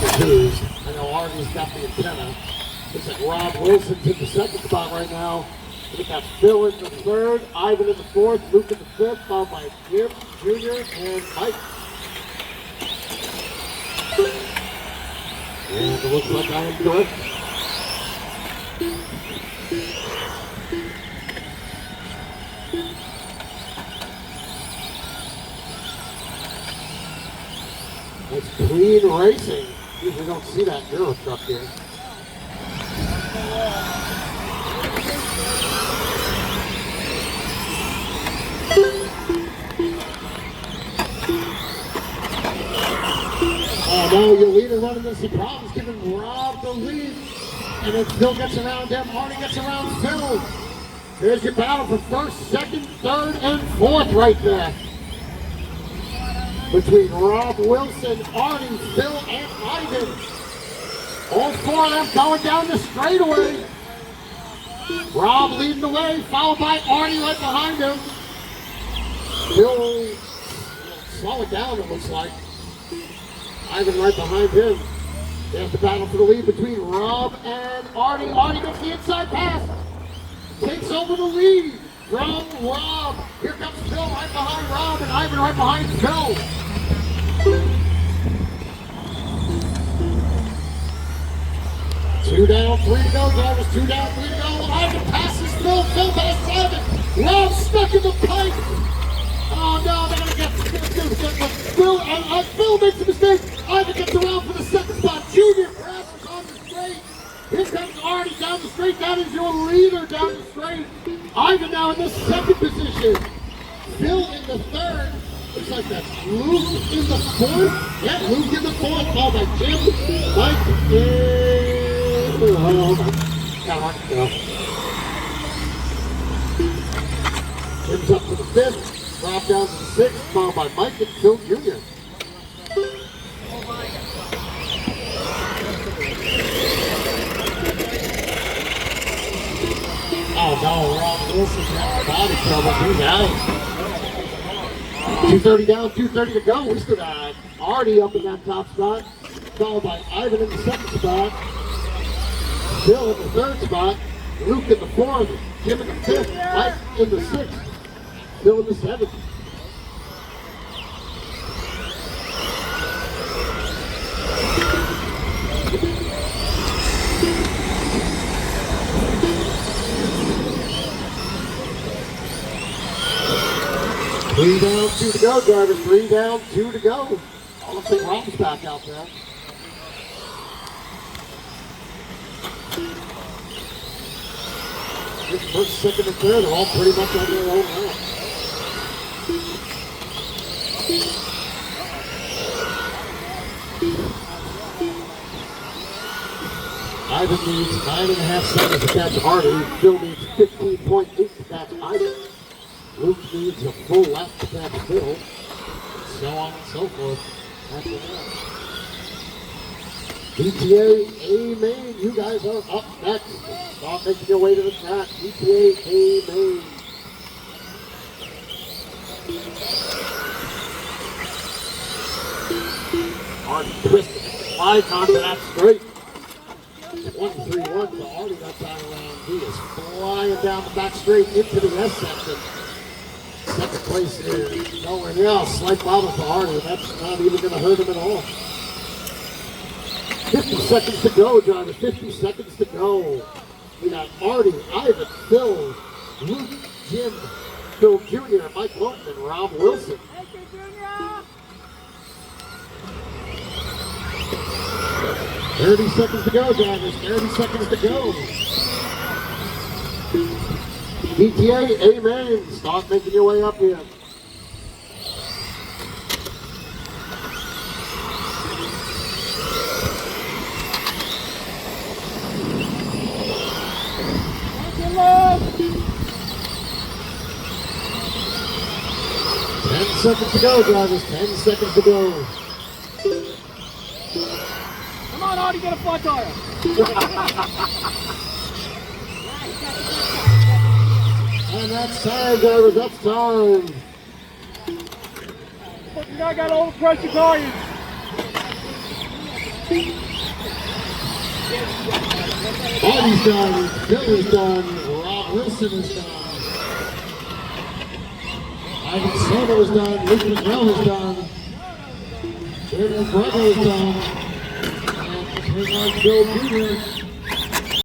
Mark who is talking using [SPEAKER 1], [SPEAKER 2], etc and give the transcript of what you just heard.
[SPEAKER 1] got the twos. I know Artie's got the antenna. Looks like Rob Wilson's in the second spot right now. We got Phil in the third, Ivan in the fourth, Luke in the fifth, followed by Jim, Junior, and Mike. And it looks like I am correct. It's clean racing. Usually don't see that Euro truck here. Oh no, your leader running into some problems, giving Rob the lead. And then Phil gets around him, Artie gets around Phil. There's your battle for first, second, third, and fourth right there. Between Rob Wilson, Artie, Phil, and Ivan. All four of them going down the straightaway. Rob leading the way, followed by Artie right behind him. Phil slow it down, it looks like. Ivan right behind him. There's the battle for the lead between Rob and Artie. Artie gets the inside pass. Takes over the lead from Rob. Here comes Phil right behind Rob and Ivan right behind Phil. 2 down, 3 to go, drivers. 2 down, 3 to go. Ivan passes Phil. Phil passes Ivan. Rob stuck in the pipe. Oh no, they're gonna get Phil, and Phil makes a mistake. Ivan gets around for the second spot. Junior crashes on the straight. Here comes Artie down the straight. That is your leader down the straight. Ivan now in the second position. Phil in the third. Looks like that's Luke in the fourth. Yeah, Luke in the fourth. Followed by Jim, Mike, and Jim's up to the fifth. Rob down to the sixth, followed by Mike and Phil Jr. Oh no, Rob Wilson's got body trouble. He's out. 2:30 down, 2:30 to go. We still got Artie up in that top spot, followed by Ivan in the second spot, Phil in the third spot, Luke in the fourth, Jim in the fifth, Mike in the sixth. Still in the seventh. Three down, 2 to go, drivers. 3 down, 2 to go. I don't think Rob's back out there. This first, second, and third are all pretty much on their own now. Ivan needs 9.5 seconds to catch Artie. Phil needs 15.8 to catch Ivan. Luke needs a full lap to catch Phil. So on and so forth. After that. DTA Amain, you guys are up next. Start making your way to the track. DTA Amain. Artie twisted it. Slides onto that straight. 1-3-1 for Artie that time around. He is flying down the back straight into the S section. Second place is nowhere near. Slight bottom for Artie. That's not even going to hurt him at all. 50 seconds to go, John. 50 seconds to go. We got Artie, Ivan, Phil, Luke, Jim, Phil Jr., Mike Lawton, and Rob Wilson.
[SPEAKER 2] Thank you, Junior.
[SPEAKER 1] 30 seconds to go, drivers. 30 seconds to go. DTA, Amain. Start making your way up here.
[SPEAKER 2] Thank you, Luke.
[SPEAKER 1] 10 seconds to go, drivers. 10 seconds to go.
[SPEAKER 2] Come on, Artie, get a flat tire.
[SPEAKER 1] And that's time, drivers. That's time.
[SPEAKER 2] Fucking guy got all the pressure tires.
[SPEAKER 1] Artie's done, Bill is done, Rob Wilson is done. Ivan Soto is done, Luke McGrail is done. Jared McGregor is done. And here's our Joe Jr.